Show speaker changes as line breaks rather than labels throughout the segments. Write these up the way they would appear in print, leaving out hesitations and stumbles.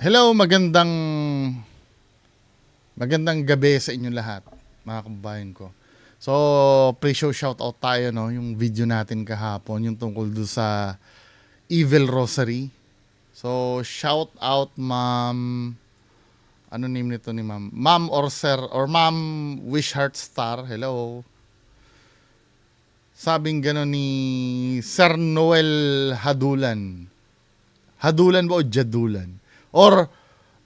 Hello, magandang gabi sa inyong lahat, mga kababayan ko. So, pre-show shoutout tayo, no? Yung video natin kahapon, yung tungkol do sa Evil Rosary. So, shout out ma'am, ano name nito ni ma'am? Ma'am or sir, or ma'am Wish Heart Star, hello. Sabing gano'n ni Sir Noel Hadulan. Hadulan ba o Jadulan? Or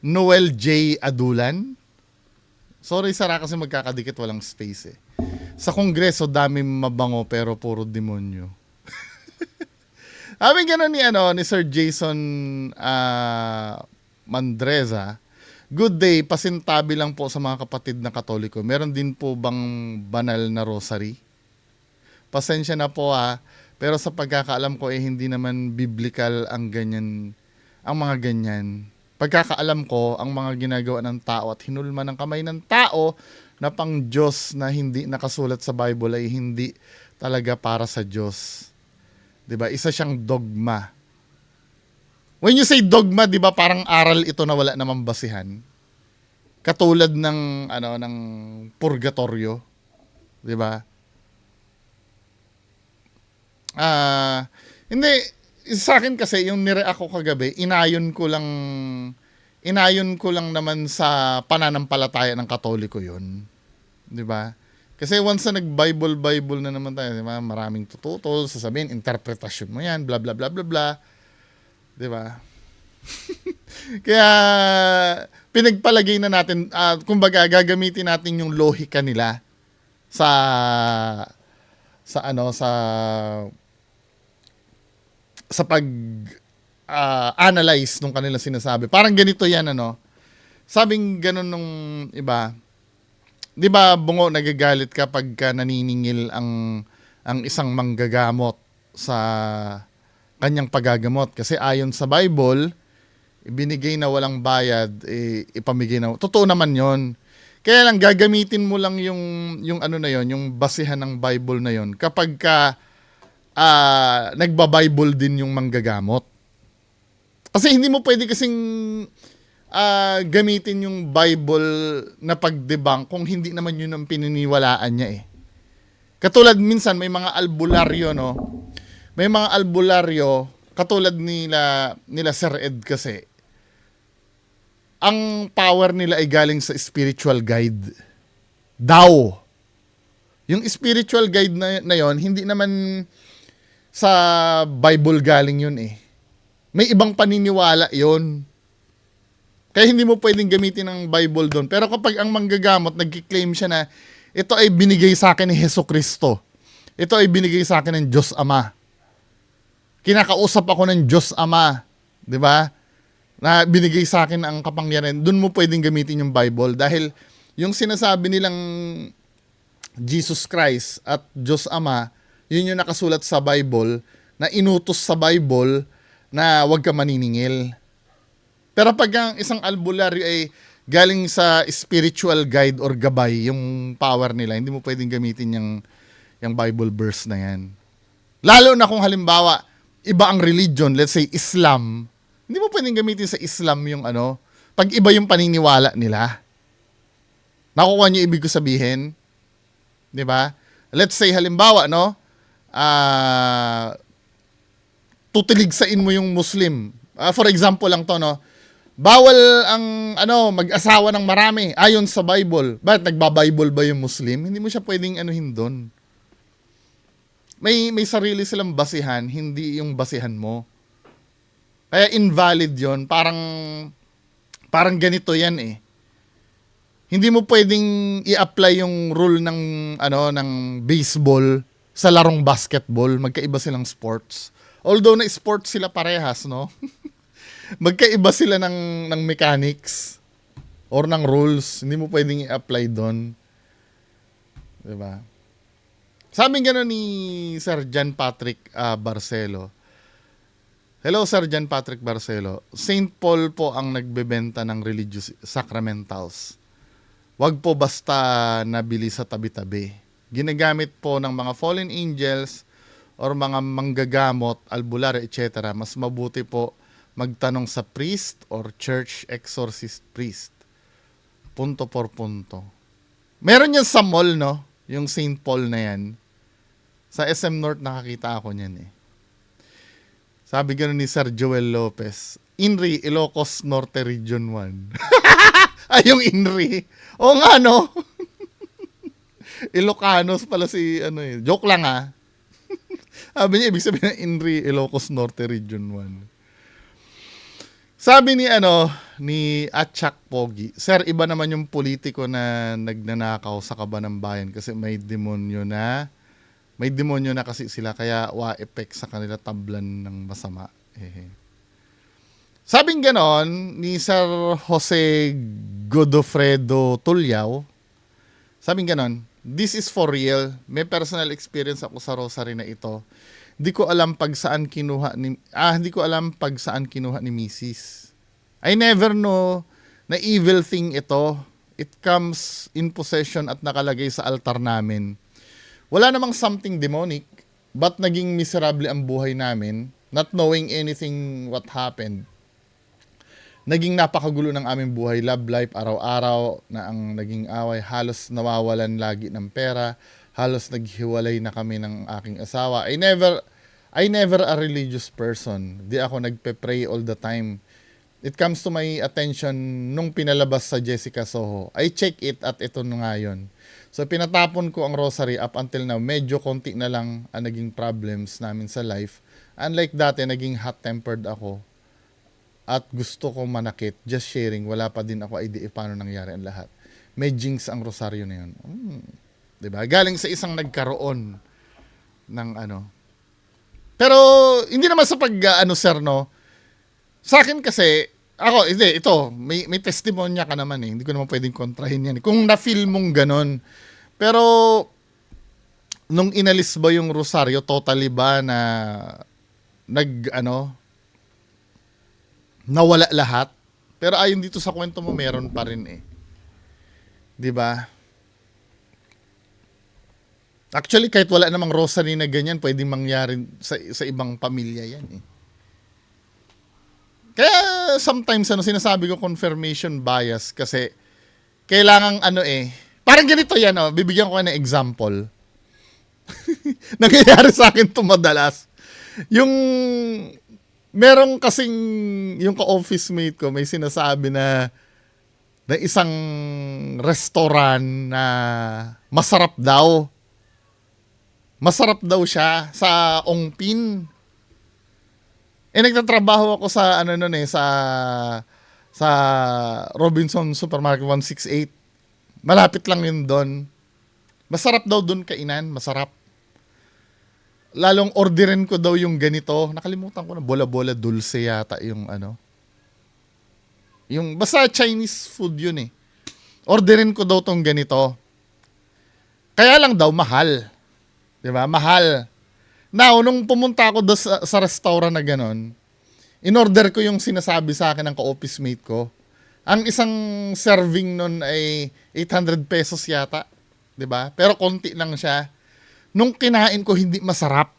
Noel J. Adulan? Sorry Sara kasi magkakadikit walang space eh. Sa kongreso dami mabango pero puro demonyo. Sabi gano'n ni ni Sir Jason Mandreza. Good day, pasintabi lang po sa mga kapatid na Katoliko. Meron din po bang banal na rosary? Pasensya na po pero sa pagkakaalam ko hindi naman biblical ang ganyan, ang mga ganyan. Pagkakaalam ko, ang mga ginagawa ng tao at hinulma ng kamay ng tao na pang Diyos na hindi nakasulat sa Bible ay hindi talaga para sa Diyos. 'Di ba? Isa siyang dogma. When you say dogma, 'di ba, parang aral ito na wala namang basihan. Katulad ng ng purgatorio, 'di ba? Hindi, sa akin kasi yung nire-react ko kagabi, inayon ko lang naman sa pananampalataya ng Katoliko 'yun, 'di ba? Kasi once na nag-Bible na naman tayo, 'di ba? Maraming tututol, sasabihin interpretasyon mo 'yan, bla bla bla bla bla, 'di ba? Kaya pinagpalagay na natin, kumbaga gagamitin natin yung lohika nila sa sa pag analyze nung kanilang sinasabi. Parang ganito 'yan Sabing ganun nung iba. 'Di ba bungo nagagalit kapag naniningil ang isang manggagamot sa kanyang paggagamot kasi ayon sa Bible, ibinigay na walang bayad, ipamigay na. Totoo naman 'yon. Kaya lang gagamitin mo lang yung na 'yon, yung basihan ng Bible na 'yon kapag nagba-Bible din yung manggagamot. Kasi hindi mo pwede kasing gamitin yung Bible na pag-debunk kung hindi naman yun ang pininiwalaan niya eh. Katulad minsan may mga albularyo, no? May mga albularyo katulad nila Sir Ed kasi. Ang power nila ay galing sa spiritual guide. Daw. Yung spiritual guide na yon, hindi naman sa Bible galing yun eh. May ibang paniniwala yon. Kaya hindi mo pwedeng gamitin ang Bible doon. Pero kapag ang manggagamot, nagkiklaim siya na ito ay binigay sa akin ni Hesus Kristo. Ito ay binigay sa akin ng Diyos Ama. Kinakausap ako ng Diyos Ama. 'Di ba? Na binigay sa akin ang kapangyarihan. Doon mo pwedeng gamitin yung Bible. Dahil yung sinasabi nilang Jesus Christ at Diyos Ama, yun yung nakasulat sa Bible, na inutos sa Bible na huwag ka maniningil. Pero pag ang isang albularyo ay galing sa spiritual guide or gabay, yung power nila, hindi mo pwedeng gamitin yung Bible verse na yan. Lalo na kung halimbawa, iba ang religion, let's say Islam, hindi mo pwedeng gamitin sa Islam yung pag iba yung paniniwala nila. Nakukuha niyo ibig ko sabihin? 'Di ba? Let's say halimbawa, tutiligsain mo yung Muslim. For example lang to, bawal ang mag-asawa ng marami ayon sa Bible. Bakit nagba-Bible ba yung Muslim? Hindi mo siya pwedeng anuhin doon. May sarili silang basihan, hindi yung basihan mo. Kaya invalid 'yon. Parang ganito 'yan eh. Hindi mo pwedeng i-apply yung rule ng baseball sa larong basketball. Magkaiba silang sports. Although na sports sila parehas, no? Magkaiba sila ng mechanics or ng rules. Hindi mo pwedeng i-apply doon. 'Di ba? Sabi gano'n ni Sir John Patrick Barcelo. Hello, Sir John Patrick Barcelo. Saint Paul po ang nagbebenta ng religious sacramentals. Wag po basta nabili sa tabi-tabi. Ginagamit po ng mga fallen angels or mga manggagamot, albular, etc. Mas mabuti po magtanong sa priest or church exorcist priest. Punto por punto. Meron yan sa mall, no? Yung St. Paul na yan. Sa SM North nakakita ako niyan eh. Sabi gano'n ni Sir Joel Lopez, INRI, Ilocos Norte Region 1. Ay, yung INRI. Oo nga, no? Ilocanos pala si, ano eh. Joke lang ah. Sabi niya, ibig sabihin ng INRI, Ilocos Norte Region 1. Sabi ni Atchak Pogi, Sir, iba naman yung politiko na nagnanakaw sa kaba ng bayan kasi may demonyo na kasi sila kaya wa-effect sa kanila tablan ng masama. Sabing ganon ni Sir Jose Godofredo Tulyao, sabing ganon, this is for real. May personal experience ako sa rosary na ito. Hindi ko alam pag saan kinuha ni Mrs. I never know na evil thing ito. It comes in possession at nakalagay sa altar namin. Wala namang something demonic, but naging miserable ang buhay namin, not knowing anything what happened. Naging napakagulo ng aming buhay, love life, araw-araw na ang naging away, halos nawawalan lagi ng pera, halos naghiwalay na kami ng aking asawa. I never a religious person. Di ako nagpe-pray all the time. It comes to my attention nung pinalabas sa Jessica Soho. I check it at ito na nga yun. So pinatapon ko ang rosary up until now. Medyo konti na lang ang naging problems namin sa life. Unlike dati, naging hot-tempered ako. At gusto ko manakit. Just sharing. Wala pa din ako idea paano nangyari ang lahat. May jinx ang rosaryo na yun. Diba? Galing sa isang nagkaroon ng Pero, hindi naman sa sir, no? Sa akin kasi, may testimonya ka naman eh. Hindi ko naman pwedeng kontrahin yan. Kung na-feel mong ganon. Pero, nung inalis ba yung rosaryo, totally ba na nawala lahat? Pero ayon dito sa kwento mo, meron pa rin eh. 'Di ba? Actually, kahit wala namang rosary na ganyan, pwedeng mangyari sa ibang pamilya yan eh. Kaya sometimes sinasabi ko confirmation bias kasi kailangang parang ganito yan bibigyan ko ng example. Nangyayari sa akin to madalas. Yung merong kasing yung ka-office mate ko may sinasabi na isang restaurant na masarap daw. Masarap daw siya sa Ongpin. Nagtatrabaho ako sa sa Robinson Supermarket 168. Malapit lang yun doon. Masarap daw doon kainan, masarap. Lalong orderin ko daw yung ganito. Nakalimutan ko na, bola-bola dulce yata yung Yung basta Chinese food yun eh. Orderin ko daw tong ganito. Kaya lang daw mahal. 'Di ba? Mahal. Now, nung pumunta ako sa restaurant na ganon, in-order ko yung sinasabi sa akin ng ka-office mate ko. Ang isang serving nun ay 800 pesos yata. 'Di ba? Pero konti lang siya. Nung kinain ko, hindi masarap.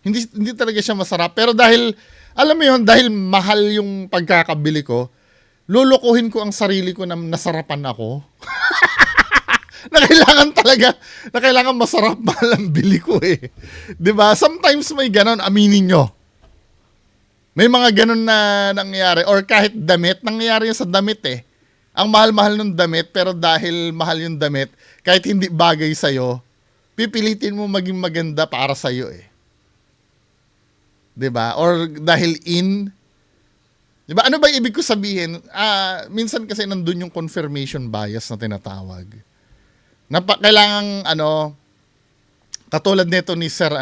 Hindi talaga siya masarap. Pero dahil, alam mo yun, dahil mahal yung pagkakabili ko, lulukuhin ko ang sarili ko na nasarapan ako. na kailangan masarap mahal ang bili ko eh. 'Di ba? Sometimes may ganon, aminin nyo. May mga ganon na nangyayari. Or kahit damit, nangyayari yan sa damit eh. Ang mahal-mahal ng damit, pero dahil mahal yung damit, kahit hindi bagay sa'yo, pipilitin mo maging maganda para sa'yo eh. 'Di ba? Or dahil 'di ba? Ano ba ibig ko sabihin? Minsan kasi nandun yung confirmation bias na tinatawag. Kailangang katulad nito ni Sir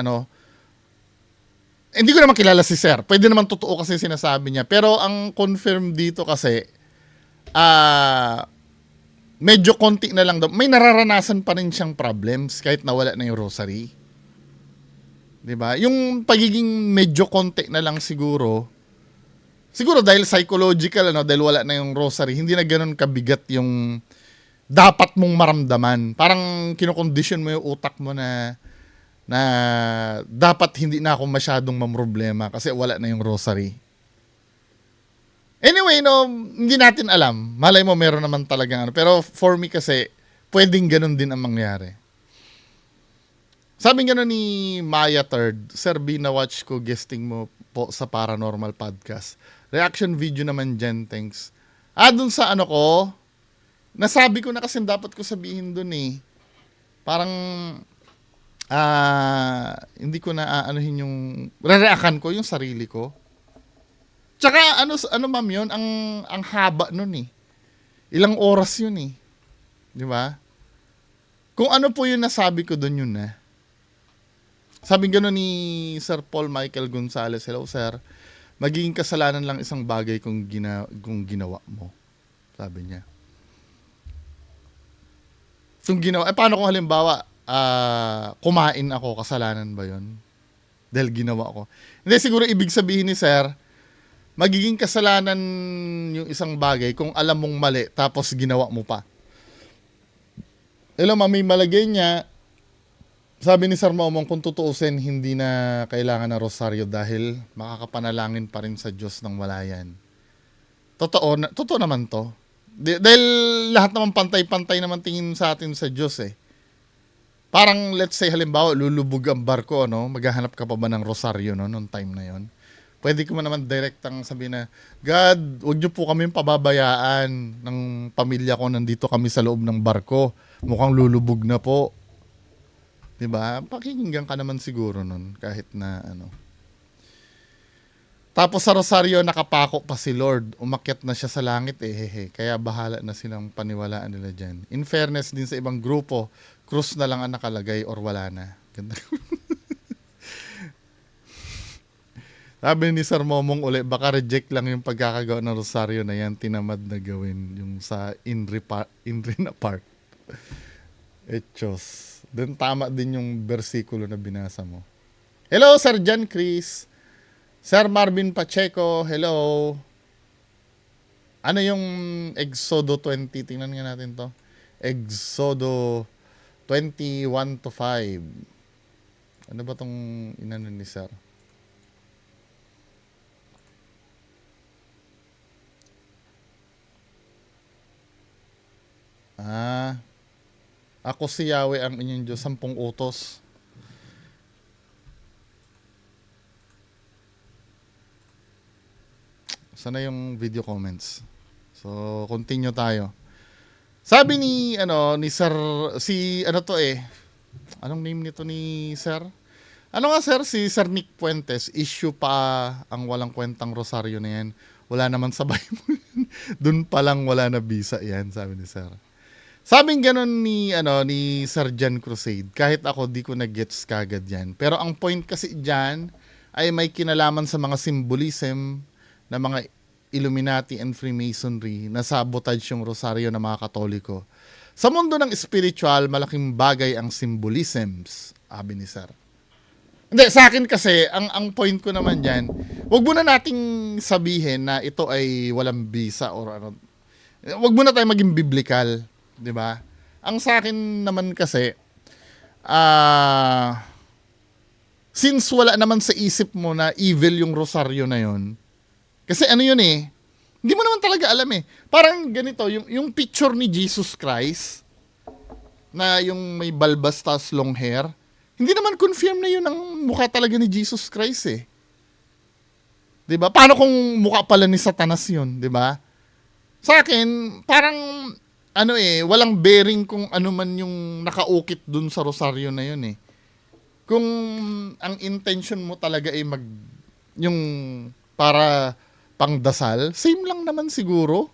hindi ko naman kilala si Sir. Pwede naman totoo kasi sinasabi niya. Pero ang confirm dito kasi medyo konti na lang daw. May nararanasan pa rin siyang problems kahit nawala na yung rosary. 'Di ba? Yung pagiging medyo konti na lang siguro dahil psychological dahil wala na yung rosary, hindi na ganoon kabigat yung dapat mong maramdaman. Parang kinokondisyon mo yung utak mo na dapat hindi na ako masyadong mamroblema kasi wala na yung rosary. Anyway, no, hindi natin alam. Malay mo, meron naman talagang ano. Pero for me kasi, pwedeng ganun din ang mangyari. Sabi nga ni Maya Third, Sir B, na-watch ko guesting mo po sa Paranormal Podcast. Reaction video naman dyan, thanks. Dun sa ano ko, nasabi ko na kasi dapat ko sabihin dun eh. Parang, hindi ko na aanuhin yung, re-reaction ko yung sarili ko. Tsaka ano ma'am yun, ang haba nun eh. Ilang oras yun eh. Di ba? Kung ano po yung nasabi ko dun yun na. Sabi gano'n ni Sir Paul Michael Gonzalez, hello sir, magiging kasalanan lang isang bagay kung ginawa mo. Sabi niya. Kung ginawa, paano kung halimbawa, kumain ako, kasalanan ba yun? Dahil ginawa ko. Hindi, siguro ibig sabihin ni sir, magiging kasalanan yung isang bagay kung alam mong mali tapos ginawa mo pa. May malagay niya, sabi ni Sir Momong, kung tutuusin, hindi na kailangan ng rosaryo dahil makakapanalangin pa rin sa Diyos ng wala yan. Totoo naman to. Dahil lahat naman pantay-pantay naman tingin sa atin sa Diyos eh. Parang let's say halimbawa, lulubog ang barko, no? Maghahanap ka pa ba ng rosaryo no, noong time na yon? Pwede ko man naman direktang sabihin na, God, huwag niyo po kami pababayaan ng pamilya ko, nandito kami sa loob ng barko. Mukhang lulubog na po. Diba? Pakinggan ka naman siguro nun, kahit na ano. Tapos sa rosaryo, nakapako pa si Lord. Umakyat na siya sa langit eh. Kaya bahala na silang paniwalaan nila dyan. In fairness din sa ibang grupo, krus na lang ang nakalagay or wala na. Ganda. Sabi ni Sir Momong uli, baka reject lang yung pagkakagawa ng rosaryo na yan, tinamad na gawin yung sa Inri na part. Echos. Doon tama din yung versikulo na binasa mo. Hello, Sir John Chris. Sir Marvin Pacheco, hello. Ano yung Exodo 20? Tingnan nga natin to. Exodo 21-5. Ano ba tong inano ni Sir? Ako si Yahweh ang inyong Diyos, 10 utos. Sana yung video comments. So, continue tayo. Sabi ni Sir, anong name nito ni Sir? Ano nga sir, si Sir Nick Puentes, issue pa ang walang kwentang rosaryo na yan. Wala naman sa Bible. Doon pa lang wala na bisa yan, sabi ni Sir. Sabing ganun ni Sir John Crusade, kahit ako di ko na-gets kagad yan. Pero ang point kasi dyan ay may kinalaman sa mga symbolism na mga Illuminati and Freemasonry na sabotage yung rosaryo ng mga Katoliko. Sa mundo ng spiritual, malaking bagay ang symbolisms, sabi ni Sir. Hindi, sa akin kasi, ang point ko naman dyan, wag muna nating sabihin na ito ay walang bisa or ano. Wag muna tayo maging biblical. 'Di ba? Ang sa akin naman kasi since wala naman sa isip mo na evil yung rosaryo na yon. Kasi ano yun eh, hindi mo naman talaga alam eh. Parang ganito, yung picture ni Jesus Christ na yung may balbas tas long hair, hindi naman confirm na yun ang mukha talaga ni Jesus Christ eh. 'Di ba? Paano kung mukha pala ni Satanas yun, 'di ba? Sa akin, parang walang bearing kung ano man yung nakaukit dun sa rosaryo na yun eh. Kung ang intention mo talaga ay yung para pangdasal, same lang naman siguro.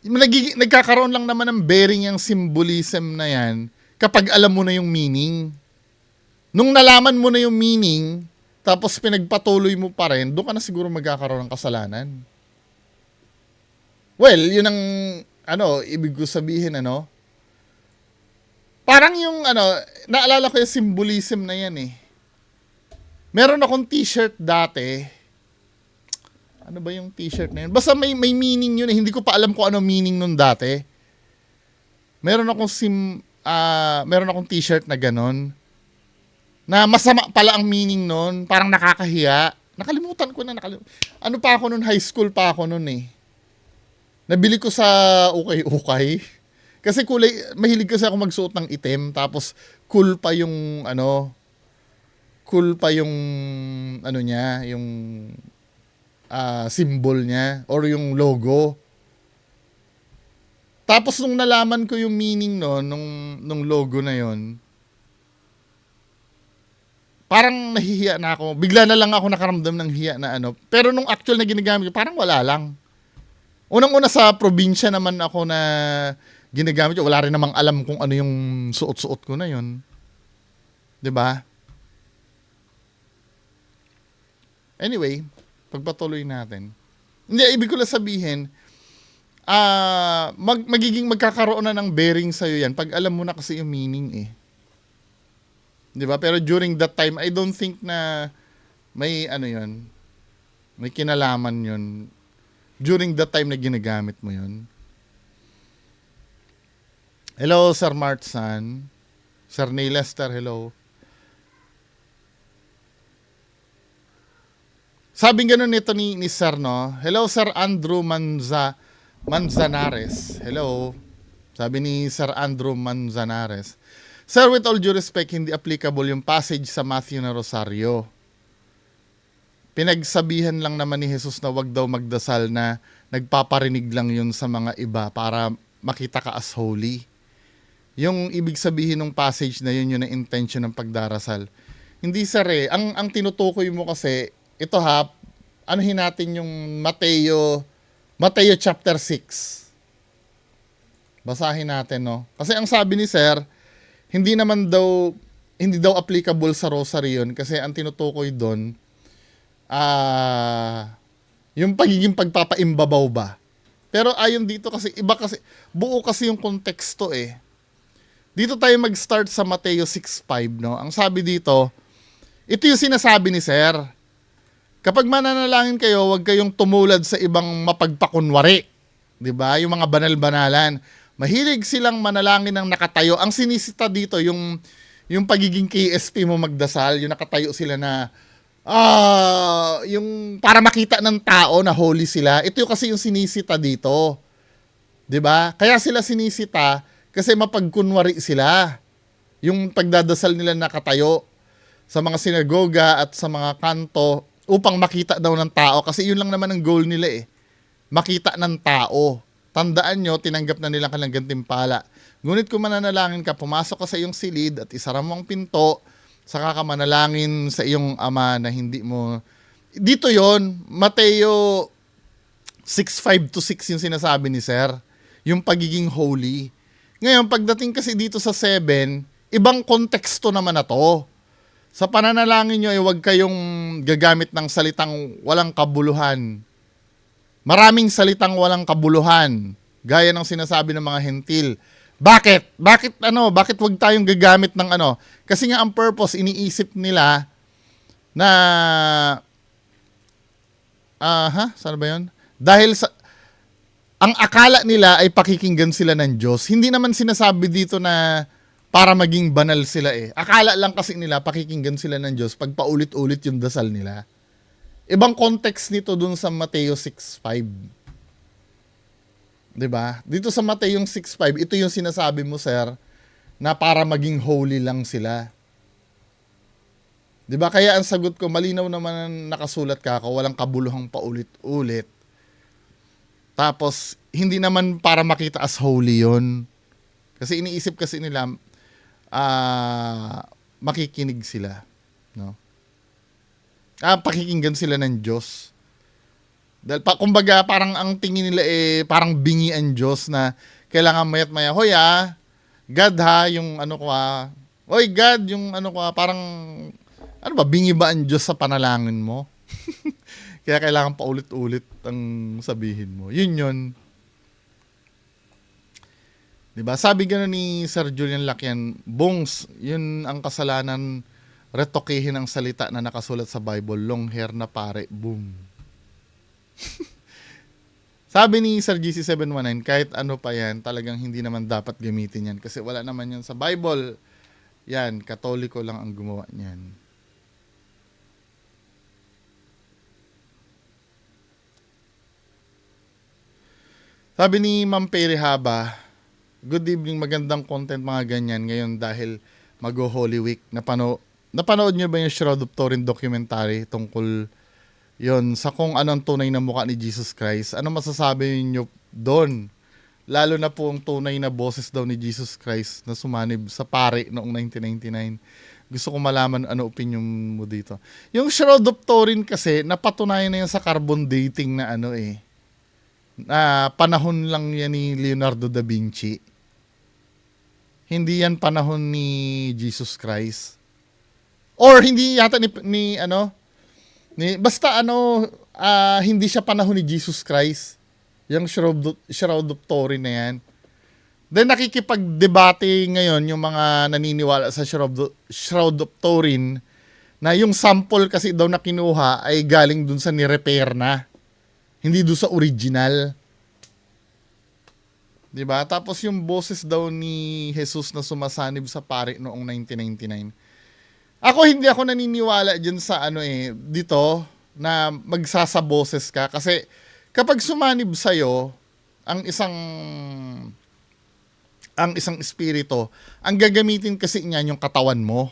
Nagkakaroon lang naman ng bearing yung symbolism na yan kapag alam mo na yung meaning. Nung nalaman mo na yung meaning, tapos pinagpatuloy mo pa rin, doon ka na siguro magkakaroon ng kasalanan. Well, yun ang, ibig ko sabihin, parang yung, naalala ko yung symbolism na yan eh. Meron akong t-shirt dati. Ano ba yung t-shirt na yun? Basta may meaning yun eh. Hindi ko pa alam kung ano meaning nun dati. Meron akong t-shirt na ganon. Na masama pala ang meaning nun. Parang nakakahiya. Nakalimutan ko na. Ano pa ako nun? High school pa ako nun eh. Nabili ko sa ukay-ukay. Kasi mahilig kasi ako magsuot ng itim. Tapos cool pa yung niya, yung symbol niya or yung logo. Tapos nung nalaman ko yung meaning nung logo na yon, parang nahihiya na ako. Bigla na lang ako nakaramdam ng hiya na Pero nung actual na ginagamit ko, parang wala lang. Unang-una sa probinsya naman ako na ginagamit ko, wala rin namang alam kung ano yung suot-suot ko na yon. 'Di ba? Anyway, pagpatuloy natin. Hindi, ibig ko lang sabihin, magiging magkakaroon na ng bearing sa'yo yan pag alam mo na kasi yung meaning eh. 'Di ba? Pero during that time, I don't think na may yon, may kinalaman yon during that time na ginagamit mo yon. Hello, Sir Martsan. Sir Neil Lester, hello. Sabing ganun nito ni Sir, no? Hello, Sir Andrew Manzanares. Hello. Sabi ni Sir Andrew Manzanares. Sir, with all due respect, hindi applicable yung passage sa Matthew na Rosario. Pinagsabihan lang naman ni Jesus na wag daw magdasal, na nagpaparinig lang yun sa mga iba para makita ka as holy. Yung ibig sabihin ng passage na yun, yun ang intention ng pagdarasal. Hindi, sir eh. Ang tinutukoy mo kasi, ito ha, anuhin natin yung Mateo chapter 6. Basahin natin, no? Kasi ang sabi ni sir, hindi daw applicable sa rosary yun kasi ang tinutukoy doon, yung pagiging pagpapaimbabaw ba. Pero ayon dito kasi, iba kasi, buo kasi yung konteksto eh. Dito tayo mag-start sa Mateo 6:5, no? Ang sabi dito, ito yung sinasabi ni sir. Kapag mananalangin kayo, huwag kayong tumulad sa ibang mapagpakunwari. 'Di ba? Yung mga banal-banalan. Mahilig silang manalangin ng nakatayo. Ang sinisita dito, yung pagiging KSP mo magdasal, yung nakatayo sila na, yung para makita ng tao na holy sila. Ito yung kasi yung sinisita dito. 'Di ba? Kaya sila sinisita kasi mapagkunwari sila. Yung pagdadasal nila nakatayo sa mga sinagoga at sa mga kanto upang makita daw ng tao. Kasi yun lang naman ang goal nila eh. Makita ng tao. Tandaan nyo, tinanggap na nila kanilang gantimpala. Ngunit kung mananalangin ka, pumasok ka sa iyong silid at isara mo ang pinto, saka ka manalangin sa iyong ama na hindi mo... Dito yon, Mateo 6:5-6 yung sinasabi ni sir. Yung pagiging holy. Ngayon, pagdating kasi dito sa 7, ibang konteksto naman na to. Sa pananalangin nyo ay huwag kayong gagamit ng salitang walang kabuluhan. Maraming salitang walang kabuluhan, gaya ng sinasabi ng mga hentil. Bakit? Bakit wag tayong gagamit ng Kasi nga ang purpose, iniisip nila na saan ba 'yon? Dahil ang akala nila ay pakikinggan sila ng Diyos. Hindi naman sinasabi dito na para maging banal sila eh. Akala lang kasi nila pakikinggan sila ng Diyos pag paulit-ulit yung dasal nila. Ibang context nito dun sa Mateo 6:5. 'Di ba? Dito sa Mateo 6:5, ito yung sinasabi mo, sir, na para maging holy lang sila. 'Di ba? Kaya ang sagot ko, malinaw naman ang nakasulat ka ako, walang kabuluhang paulit-ulit. Tapos hindi naman para makita as holy 'yon. Kasi iniisip kasi nila makikinig sila, no? Pakikinggan sila ng Diyos. Dahil kumbaga parang ang tingin nila parang bingi ang Diyos na kailangan mayat maya, hoy God yung ko Hoy God, yung ko parang bingi ba ang Diyos sa panalangin mo? Kaya kailangan paulit-ulit ang sabihin mo. Yun. 'Di ba? Sabi gano'n ni Sir Julian Lacyan, Bongs, yun ang kasalanan, retokehin ang salita na nakasulat sa Bible, long hair na pare, boom. Sabi ni Sir GC719, kahit ano pa yan, talagang hindi naman dapat gamitin yan kasi wala naman yan sa Bible. Yan, Katoliko lang ang gumawa niyan. Sabi ni Ma'am Peri Haba, good evening, magandang content mga ganyan ngayon dahil mag-Holy Week. Napanood niyo ba yung Shroud of Turin documentary tungkol yon sa kung anong tunay na mukha ni Jesus Christ? Ano masasabi niyo doon? Lalo na po ang tunay na boses daw ni Jesus Christ na sumanib sa pare noong 1999. Gusto ko malaman ano opinion mo dito. Yung Shroud of Turin kasi, napatunayan na yan sa carbon dating na panahon lang yan ni Leonardo da Vinci. Hindi yan panahon ni Jesus Christ. Or hindi yata hindi siya panahon ni Jesus Christ. Yung Shroud of Turin na yan. Then nakikipag-debate ngayon yung mga naniniwala sa Shroud of Turin na yung sample kasi daw na kinuha ay galing dun sa ni-repair na. Hindi dun sa original. 'Di ba? Tapos yung boses daw ni Jesus na sumasanib sa pare noong 1999. Hindi ako naniniwala diyan sa dito na magsasaboses ka kasi kapag sumanib sa'yo ang isang espiritu, ang gagamitin kasi niyan yung katawan mo.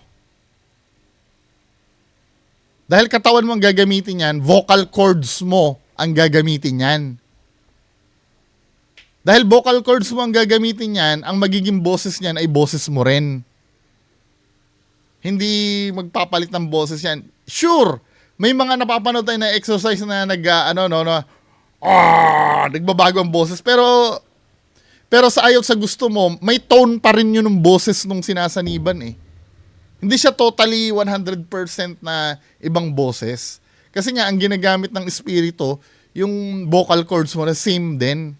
Dahil katawan mo ang gagamitin niyan, vocal cords mo ang gagamitin niyan. Dahil vocal cords mo ang gagamitin niyan, ang magiging boses niyan ay boses mo rin. Hindi magpapalit ng boses yan. Sure, may mga napapanood tayo na exercise na nagbabago ang boses, pero sa ayaw sa gusto mo, may tone pa rin yun ng boses nung sinasaniban eh. Hindi siya totally 100% na ibang boses. Kasi nga, ang ginagamit ng espiritu, yung vocal cords mo na same din.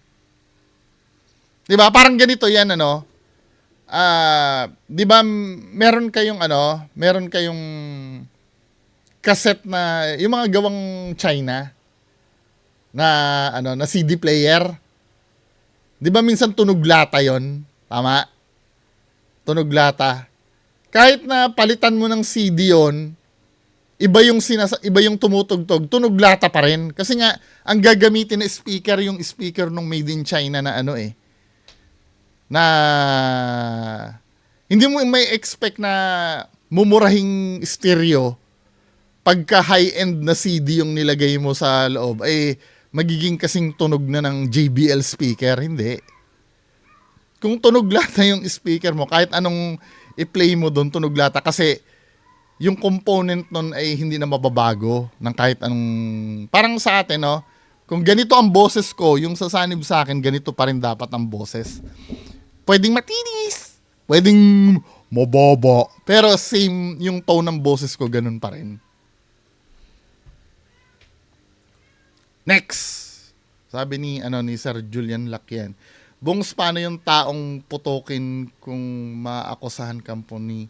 Diba? Parang ganito yan, diba, meron kayong cassette na, yung mga gawang China, na CD player. Di ba minsan tunog lata yon? Tama? Tunog lata. Kahit na palitan mo ng CD yon, iba yung tumutugtog, tunog lata pa rin. Kasi nga, ang gagamitin na speaker, yung speaker nung made in China na na hindi mo may expect na mumurahing stereo pagka high-end na CD yung nilagay mo sa loob, magiging kasing tunog na ng JBL speaker. Hindi. Kung tunog lata yung speaker mo, kahit anong i-play mo doon, tunog lata. Kasi yung component nun ay hindi na mababago ng kahit anong... Parang sa atin, kung ganito ang boses ko, yung sasanib sa akin, ganito pa rin dapat ang boses. Pwedeng matinis, pwedeng mababa, pero same yung tone ng boses ko, ganun pa rin. Next, sabi ni Sir Julian Lacyan, Bungs, paano yung taong putukin kung maakusahan kampuni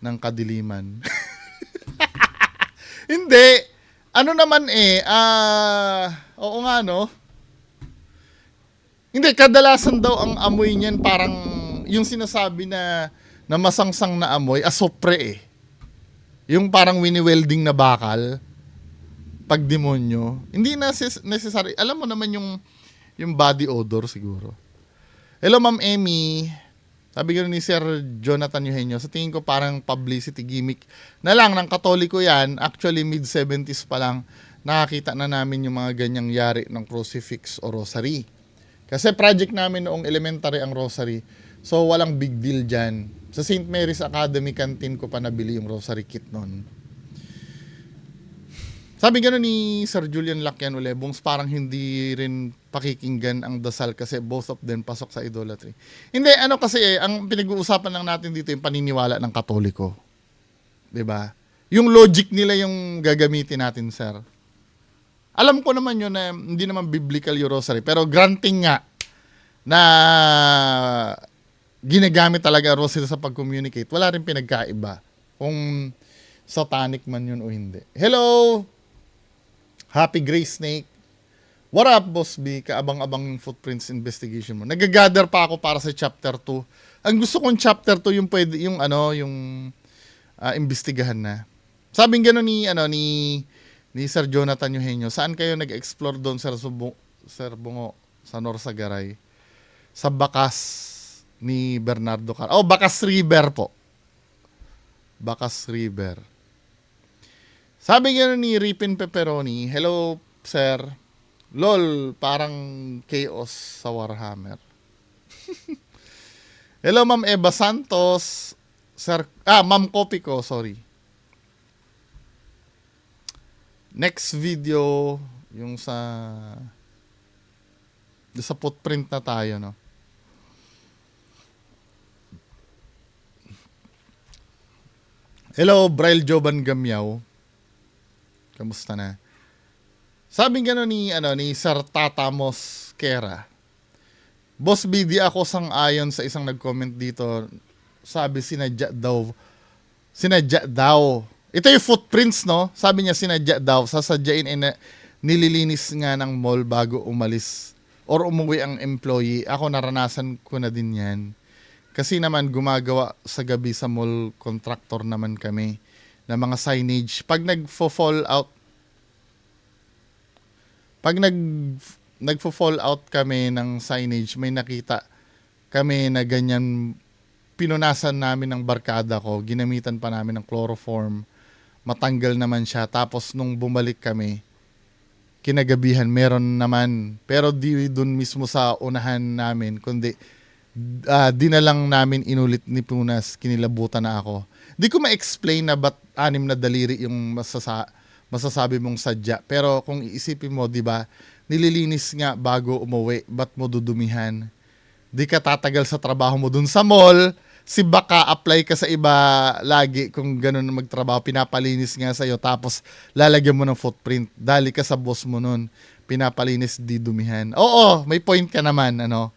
ng kadiliman? Hindi. Oo nga, Hindi, kadalasan daw ang amoy niyan parang yung sinasabi na masangsang na amoy, asopre eh. Yung parang wini-welding na bakal. Pag demonyo, hindi necessary. Alam mo naman yung body odor siguro. Hello Ma'am Emmy. Sabi ko ni Sir Jonathan Eugenio, sa tingin ko parang publicity gimmick na lang ng Katoliko yan. Actually mid-70s pa lang nakakita na namin yung mga ganyang yari ng crucifix o rosary. Kasi project namin noong elementary ang rosary. So walang big deal dyan. Sa St. Mary's Academy canteen ko pa nabili yung rosary kit noon. Sabi gano'n ni Sir Julian Lacyan Ulebongs, parang hindi rin pakikinggan ang dasal kasi both of them pasok sa idolatry. Hindi, kasi ang pinag-uusapan lang natin dito yung paniniwala ng Katoliko. 'Di ba? Yung logic nila yung gagamitin natin, sir. Alam ko naman yun na hindi naman biblical yung rosary, pero granting nga na ginagamit talaga ang rosary sa pag-communicate, wala rin pinagkaiba kung satanic man yun o hindi. Hello! Happy Gray Snake. What up, Boss B? Kaabang-abang yung footprints investigation mo. Nag-gather pa ako para sa chapter 2. Ang gusto kong chapter 2 yung pwede yung imbestigahan na. Sabing gano'n ni Sir Jonathan Eugenio, saan kayo nag-explore doon, Sir Bungo? sa Norsagaray. Sa bakas ni Bernardo Car. Oh, Bakas River po. Bakas River. Sabi nga ni Ripin Pepperoni, hello, sir. Lol, parang chaos sa Warhammer. Hello, Ma'am Eva Santos. Sir, Ma'am Kopiko, sorry. Next video, yung sa footprint na tayo, no? Hello, Braille Joban Gamyaw. Kamusta na? Sabi gano'n ni Sir Tata Mosquera. Boss BD ako sang-ayon sa isang nag-comment dito. Sabi sinadya daw. Ito yung footprints, no? Sabi niya sinadya daw. Sasadyain nililinis nga ng mall bago umalis or umuwi ang employee. Ako naranasan ko na din yan. Kasi naman gumagawa sa gabi sa mall, contractor naman kami na mga signage. Pag nagfo-fall out kami ng signage, may nakita kami na ganyan, pinunasan namin ng barkada ko, ginamitan pa namin ng chloroform, matanggal naman siya. Tapos nung bumalik kami, kinagabihan, meron naman. Pero di dun mismo sa unahan namin, kundi di na lang namin inulit ni Punas, kinilabutan na ako. Di ko ma-explain na ba't 6 na daliri yung masasabi mong sadya. Pero kung iisipin mo, di ba, nililinis nga bago umuwi, ba't mo dudumihan? Di ka tatagal sa trabaho mo dun sa mall, si baka apply ka sa iba lagi kung ganun na magtrabaho, pinapalinis nga sa'yo, tapos lalagyan mo ng footprint, dali ka sa boss mo nun, pinapalinis, di dumihan. Oo, may point ka naman, ano?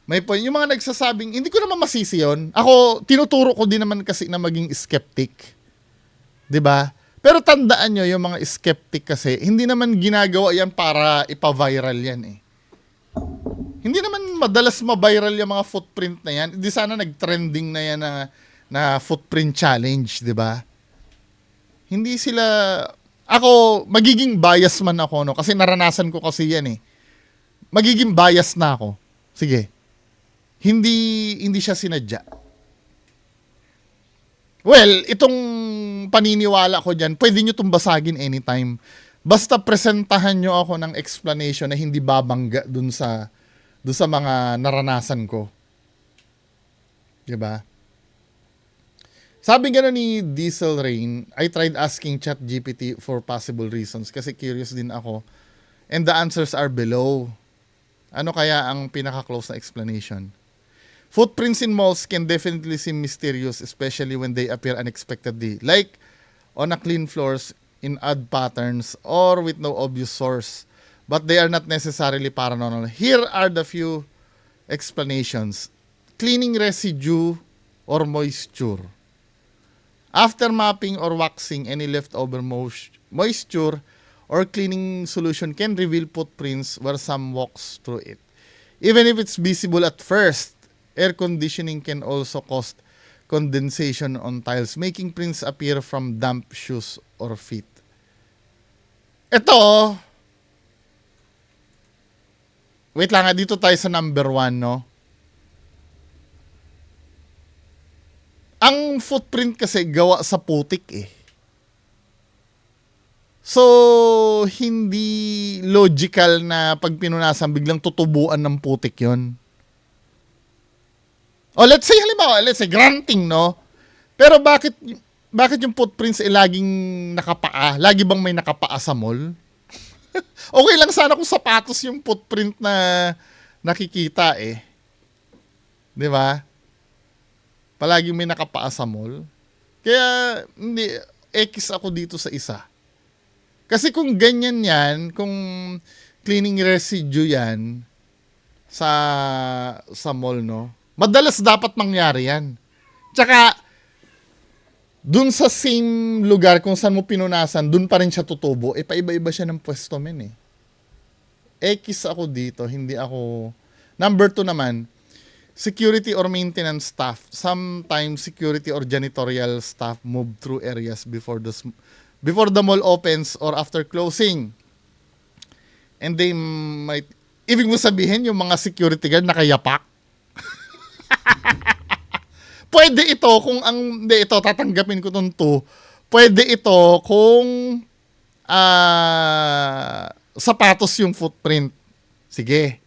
May point. Yung mga nagsasabing, hindi ko naman masisi yun. Ako, tinuturo ko din naman kasi na maging skeptic. 'Di ba? Pero tandaan nyo, yung mga skeptic kasi, hindi naman ginagawa yan para ipa-viral yan eh. Hindi naman madalas ma-viral yung mga footprint na yan. Hindi sana nag-trending na yan na footprint challenge, 'di ba? Hindi sila... Ako, magiging bias man ako, no? Kasi naranasan ko kasi yan eh. Magiging bias na ako. Sige. Hindi siya sinadya. Well, itong paniniwala ko dyan, pwede nyo itong basagin anytime. Basta presentahan nyo ako ng explanation na hindi babangga dun sa mga naranasan ko. Diba? Sabi gano'n ni Diesel Rain, I tried asking ChatGPT for possible reasons kasi curious din ako. And the answers are below. Ano kaya ang pinaka-close na explanation? Footprints in malls can definitely seem mysterious, especially when they appear unexpectedly, like on a clean floors, in odd patterns, or with no obvious source. But they are not necessarily paranormal. Here are the few explanations. Cleaning residue or moisture. After mopping or waxing, any leftover moisture or cleaning solution can reveal footprints where some walks through it. Even if it's visible at first, air conditioning can also cause condensation on tiles, making prints appear from damp shoes or feet. Ito, wait lang, dito tayo sa number 1, no? Ang footprint kasi gawa sa putik eh. So, hindi logical na pag pinunasan, biglang tutubuan ng putik yon. O let's say, halimbawa, granting, no? Pero bakit yung footprints laging nakapaa? Lagi bang may nakapaa sa mall? Okay lang sana kung sapatos yung footprint na nakikita eh. 'Di ba? Palagi may nakapaa sa mall. Kaya, hindi, X ako dito sa isa. Kasi kung ganyan yan, kung cleaning residue yan sa mall, no? Madalas dapat mangyari yan. Tsaka, dun sa same lugar kung saan mo pinunasan, dun pa rin siya tutubo. Eh, paiba-iba siya ng pwesto, men eh. X ako dito, hindi ako... Number 2 naman, security or maintenance staff. Sometimes, security or janitorial staff move through areas before the mall opens or after closing. And they might Ibig mo sabihin, yung mga security guard nakayapak? Pwede ito kung ang, hindi ito, tatanggapin ko itong 2. Pwede ito kung sapatos yung footprint. Sige,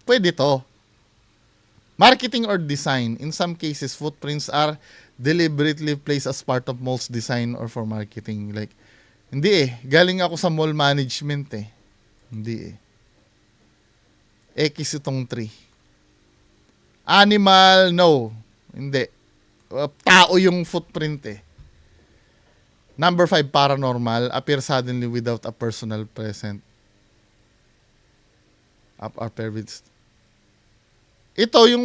pwede to. Marketing or design. In some cases, footprints are deliberately placed as part of mall's design or for marketing. Like, hindi eh. Galing ako sa mall management eh. Hindi eh. X itong 3. Animal, no. Hindi. Tao yung footprint eh. Number 5, paranormal. Appear suddenly without a personal present. Appear with... Ito, yung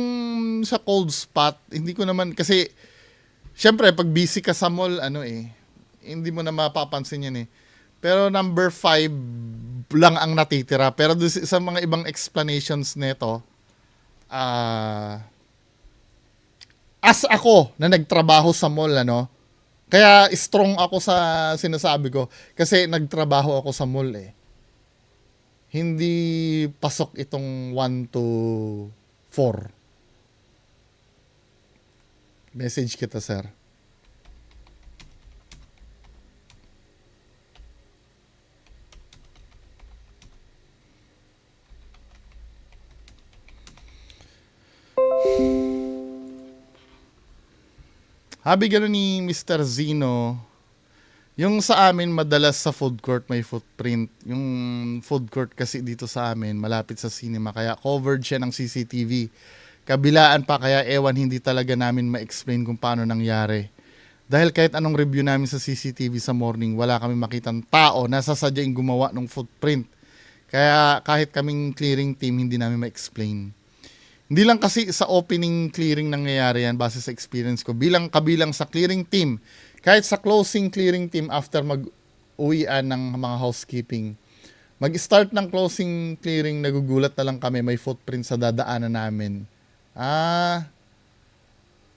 sa cold spot, hindi ko naman, kasi, syempre, pag busy ka sa mall, hindi mo na mapapansin yan eh. Pero number 5 lang ang natitira. Pero sa mga ibang explanations nito, as ako na nagtrabaho sa mall, kaya strong ako sa sinasabi ko kasi nagtrabaho ako sa mall eh. Hindi pasok itong 1 to 4. Message kita, sir. Habi gano'n ni Mr. Zino, yung sa amin madalas sa food court may footprint. Yung food court kasi dito sa amin malapit sa cinema kaya covered siya ng CCTV. Kabilaan pa kaya ewan hindi talaga namin ma-explain kung paano nangyari. Dahil kahit anong review namin sa CCTV sa morning, wala kami makitang tao na sasadyaing gumawa ng footprint. Kaya kahit kaming clearing team hindi namin ma-explain. Hindi lang kasi sa opening clearing nangyayari yan base sa experience ko. Kabilang sa clearing team, kahit sa closing clearing team after mag-uwian ng mga housekeeping, mag-start ng closing clearing, nagugulat na lang kami, may footprint sa dadaanan namin.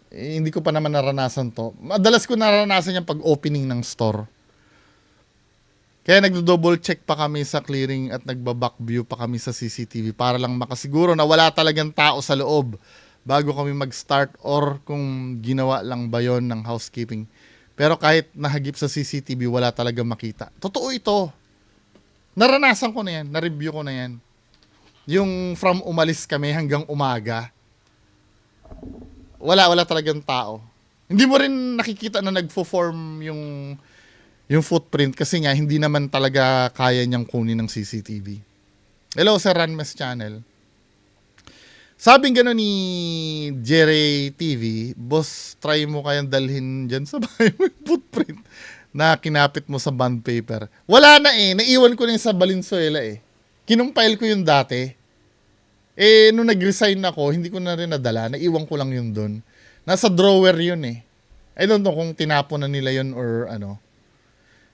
Hindi ko pa naman naranasan to. Madalas ko naranasan yung pag-opening ng store. Kaya nagdo-double check pa kami sa clearing at nagba-back view pa kami sa CCTV para lang makasiguro na wala talagang tao sa loob bago kami mag-start or kung ginawa lang ba yon ng housekeeping. Pero kahit nahagip sa CCTV, wala talagang makita. Totoo ito. Naranasan ko na yan. Na-review ko na yan. Yung from umalis kami hanggang umaga, wala talagang tao. Hindi mo rin nakikita na nagfo-form yung footprint kasi nga hindi naman talaga kaya niyang kunin ng CCTV. Hello, Sir Ranmes Channel. Sabing gano'n ni Jerry TV, boss, try mo kayang dalhin dyan sa bahay mo yung footprint na kinapit mo sa bond paper. Wala na eh. Naiwan ko na yung sa Valenzuela eh. Kinumpile ko yung dati. Nung nag-resign ako, hindi ko na rin nadala. Naiwan ko lang yun doon. Nasa drawer yun eh. I don't know kung tinapon na nila yun or ano.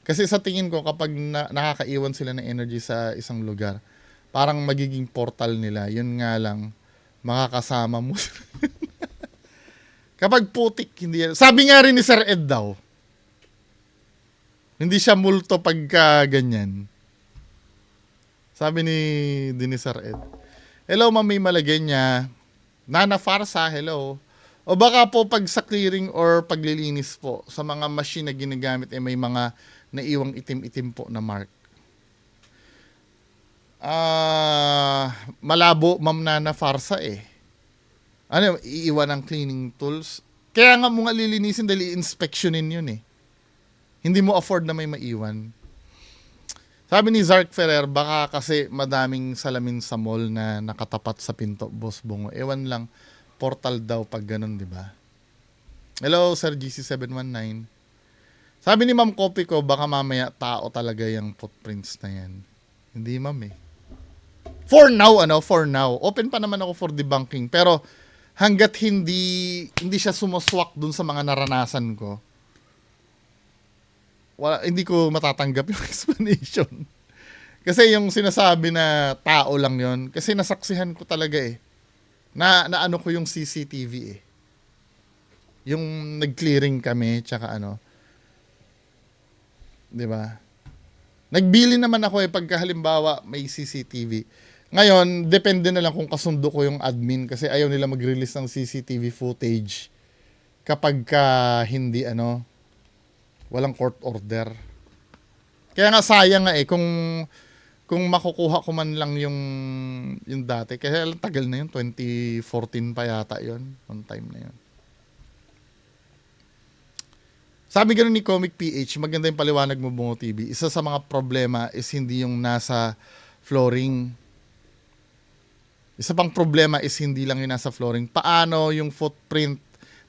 Kasi sa tingin ko, kapag nakakaiwan sila ng energy sa isang lugar, parang magiging portal nila. Yun nga lang, makakasama mo. Kapag putik, hindi. Sabi nga rin ni Sir Ed daw, hindi siya multo pagka ganyan. Sabi ni Sir Ed. Hello, Mami Malagenya. Nana Farsa, hello. O baka po pag sa clearing or paglilinis po, sa mga machine na ginagamit, may mga naiwang itim-itim po na mark. Malabo, Ma'am Nana Farsa eh. Iiwan ng cleaning tools. Kaya nga mo nga lilinisin dahil i-inspectionin yun eh. Hindi mo afford na may maiwan. Sabi ni Zark Ferrer, baka kasi madaming salamin sa mall na nakatapat sa pinto, Boss Bongo. Ewan lang, portal daw pag ganun, di ba? Hello, Sir GC719. Sabi ni Ma'am Copy ko, baka mamaya tao talaga yung footprints na yan. Hindi, Ma'am eh. For now. Open pa naman ako for debunking. Pero hanggat hindi siya sumuswak dun sa mga naranasan ko, hindi ko matatanggap yung explanation. Kasi yung sinasabi na tao lang yon, kasi nasaksihan ko talaga eh. Na ano ko yung CCTV eh. Yung nag-clearing kami, tsaka ano. 'Di ba? Nagbili naman ako pagka halimbawa may CCTV. Ngayon, depende na lang kung kasundo ko yung admin kasi ayaw nila mag-release ng CCTV footage kapag hindi walang court order. Kaya nga sayang nga kung makukuha ko man lang yung dati. Kasi tagal na yun, 2014 pa yata yun. On time na yun. Sabi ganun ni Comic PH, maganda yung paliwanag mo, Bungo TV. Isa sa mga problema is hindi yung nasa flooring. Isa pang problema is hindi lang yung nasa flooring. Paano yung footprint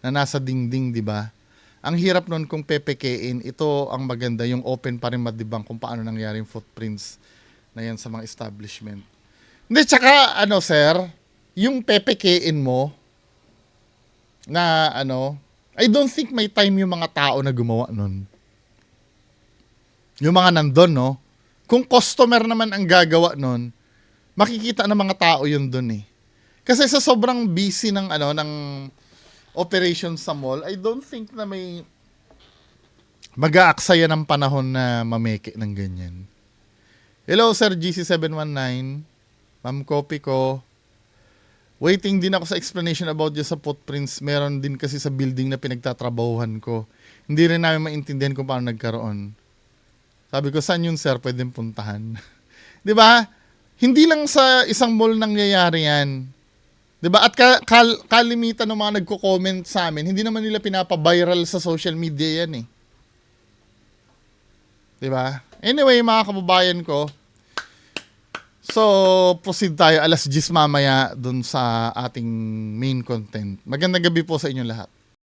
na nasa dingding, di ba? Ang hirap nun kung pepekein. Ito ang maganda, yung open pa rin madibang kung paano nangyari yung footprints na yan sa mga establishment. Hindi, tsaka, sir, yung pepekein mo na, I don't think may time yung mga tao na gumawa nun. Yung mga nandun, no? Kung customer naman ang gagawa nun, makikita ng mga tao yun dun eh. Kasi sa sobrang busy ng operation sa mall, I don't think na may mag-aaksaya ng panahon na mameke ng ganyan. Hello, Sir GC719. Ma'am, copy ko. Waiting din ako sa explanation about just sa footprints. Meron din kasi sa building na pinagtatrabahuhan ko. Hindi rin namin maintindihan kung paano nagkaroon. Sabi ko, saan yun, sir? Pwedeng puntahan. Di ba? Hindi lang sa isang mall nangyayari yan. 'Di ba? At kalimitan ng mga nagko-comment sa amin, hindi naman nila pinapa-viral sa social media yan eh. 'Di ba? Anyway, mga kababayan ko, so proceed tayo 10:00 mamaya dun sa ating main content. Magandang gabi po sa inyong lahat.